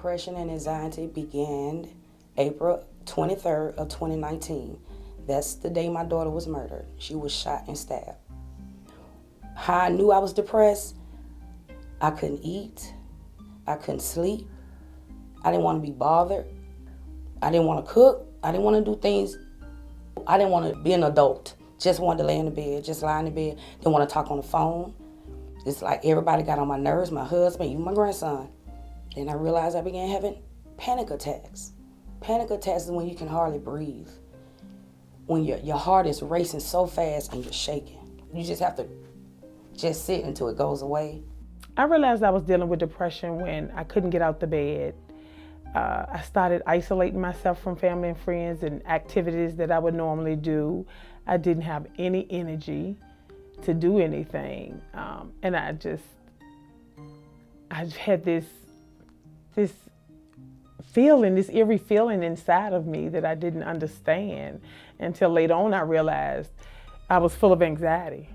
depression and anxiety began April 23rd of 2019. That's the day my daughter was murdered. She was shot and stabbed. How I knew I was depressed, I couldn't eat, I couldn't sleep, I didn't want to be bothered, I didn't want to cook, I didn't want to do things, I didn't want to be an adult. Just wanted to lay in the bed, just lie in the bed, didn't want to talk on the phone. It's like everybody got on my nerves, my husband, even my grandson. Then I realized I began having panic attacks. Panic attacks is when you can hardly breathe. When your heart is racing so fast and you're shaking. You just have to just sit until it goes away. I realized I was dealing with depression when I couldn't get out the bed. I started isolating myself from family and friends and activities that I would normally do. I didn't have any energy to do anything. And I had this feeling, this eerie feeling inside of me that I didn't understand until later on I realized I was full of anxiety.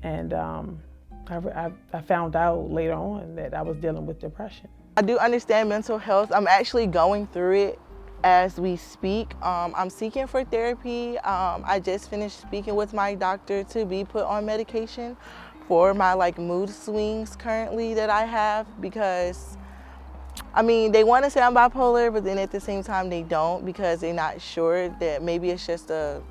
And I found out later on that I was dealing with depression. I do understand mental health. I'm actually going through it as we speak. I'm seeking for therapy. I just finished speaking with my doctor to be put on medication for my mood swings currently that I have, because they want to say I'm bipolar, but then at the same time they don't, because they're not sure that maybe it's just a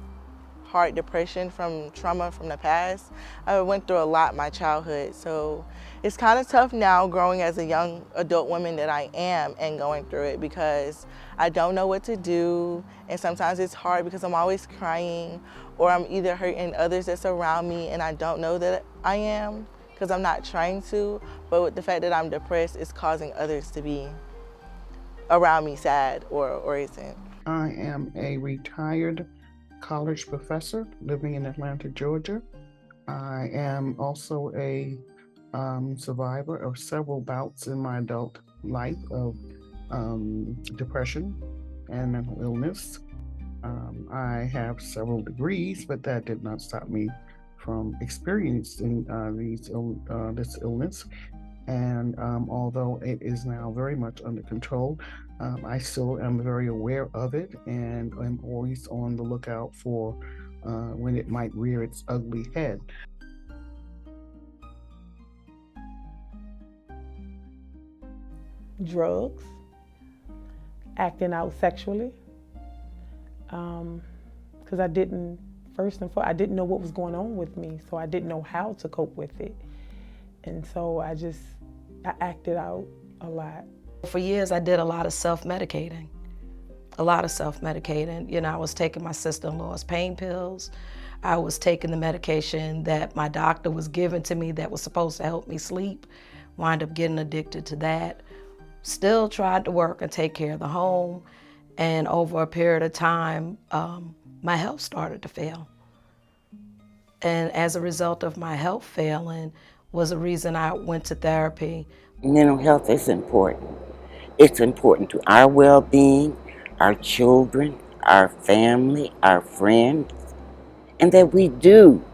heart depression from trauma from the past. I went through a lot in my childhood, so it's kind of tough now growing as a young adult woman that I am and going through it, because I don't know what to do, and sometimes it's hard because I'm always crying, or I'm either hurting others that's around me and I don't know that I am because I'm not trying to, but with the fact that I'm depressed, it's causing others to be around me sad or isn't. I am a retired college professor living in Atlanta, Georgia. I am also a survivor of several bouts in my adult life of depression and mental illness. I have several degrees, but that did not stop me from experiencing this illness. And although it is now very much under control, I still am very aware of it, and I'm always on the lookout for when it might rear its ugly head. Drugs, acting out sexually, because I didn't know what was going on with me, so I didn't know how to cope with it. And so I acted out a lot. For years, I did a lot of self-medicating. I was taking my sister-in-law's pain pills. I was taking the medication that my doctor was giving to me that was supposed to help me sleep. Wound up getting addicted to that. Still tried to work and take care of the home. And over a period of time, my health started to fail. And as a result of my health failing was the reason I went to therapy. Mental health is important. It's important to our well-being, our children, our family, our friends, and that we do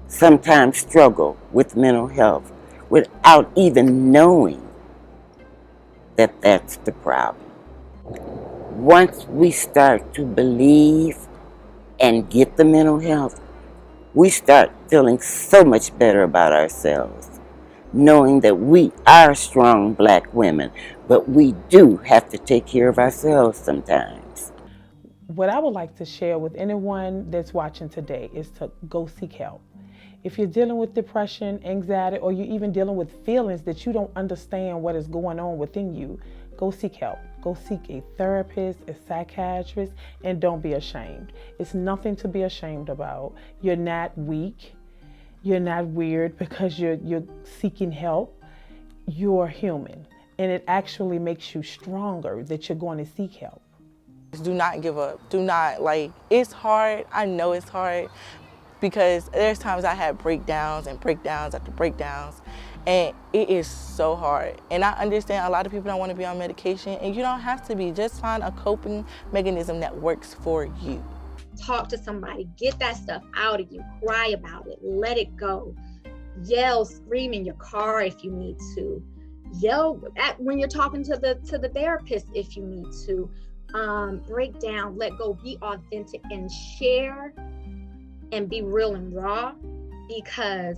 sometimes struggle with mental health without even knowing that that's the problem. Once we start to believe and get the mental health, we start feeling so much better about ourselves, knowing that we are strong Black women, but we do have to take care of ourselves sometimes. What I would like to share with anyone that's watching today is to go seek help. If you're dealing with depression, anxiety, or you're even dealing with feelings that you don't understand what is going on within you, go seek help. Go seek a therapist, a psychiatrist, and don't be ashamed. It's nothing to be ashamed about. You're not weak. You're not weird because you're seeking help. You're human. And it actually makes you stronger that you're going to seek help. Do not give up. Do not, it's hard. I know it's hard because there's times I had breakdowns and breakdowns after breakdowns. And it is so hard. And I understand a lot of people don't want to be on medication, and you don't have to be. Just find a coping mechanism that works for you. Talk to somebody, get that stuff out of you, cry about it, let it go. Yell, scream in your car if you need to. yell when you're talking to the therapist if you need to. Break down, let go, be authentic, and share, and be real and raw, because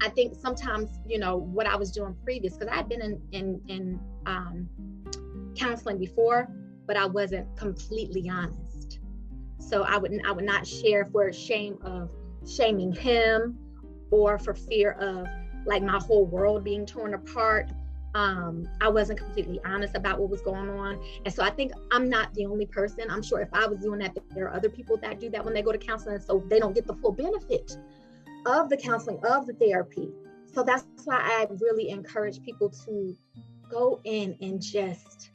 I think sometimes, what I was doing previous, because I'd been in counseling before, but I wasn't completely honest. So I would not share for shame of shaming him, or for fear of like my whole world being torn apart. I wasn't completely honest about what was going on. And so I think I'm not the only person. I'm sure if I was doing that, there are other people that do that when they go to counseling, so they don't get the full benefit of the counseling, of the therapy. So that's why I really encourage people to go in and just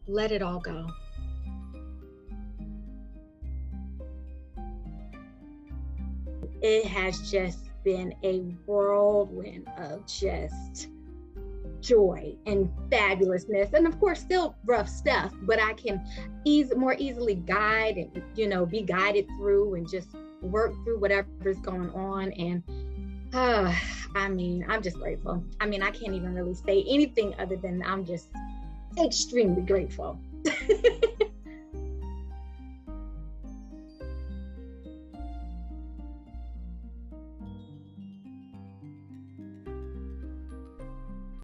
let it all go. It has just been a whirlwind of just joy and fabulousness, and of course still rough stuff, but I can more easily guide and be guided through and just work through whatever's going on. And I'm just grateful. I can't even really say anything other than I'm just extremely grateful.